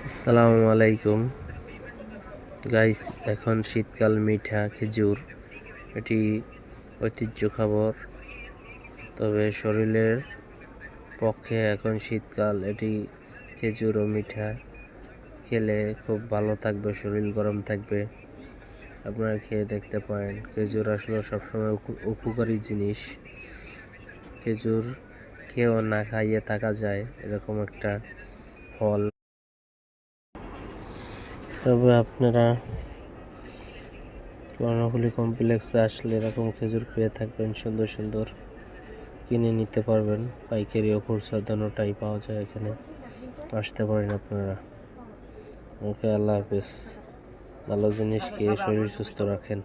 আসসালামু আলাইকুম গাইস। এখন শীতকাল, মিঠা খেজুর এটি ঐতিহ্য খাবার। তবে শরীরের পক্ষে এখন শীতকাল, এটি খেজুর ও মিঠা খেলে খুব ভালো থাকবে, শরীর গরম থাকবে। আপনারা খেয়ে দেখতে পারেন। খেজুর আসলে সবসময় উপকারী জিনিস। খেজুর খেয়েও না খাইয়ে থাকা যায়, এরকম একটা ফল। তবে আপনারা কর্ণফুলী কমপ্লেক্সে আসলে এরকম খেজুর পেয়ে থাকবেন, সুন্দর সুন্দর কিনে নিতে পারবেন। পাইকারি ও খুচরা দোনোটাই পাওয়া যায় এখানে, আসতে পারেন আপনারা। ওকে, আল্লাহ হাফেজ। ভালো জিনিস খেয়ে শরীর সুস্থ রাখেন।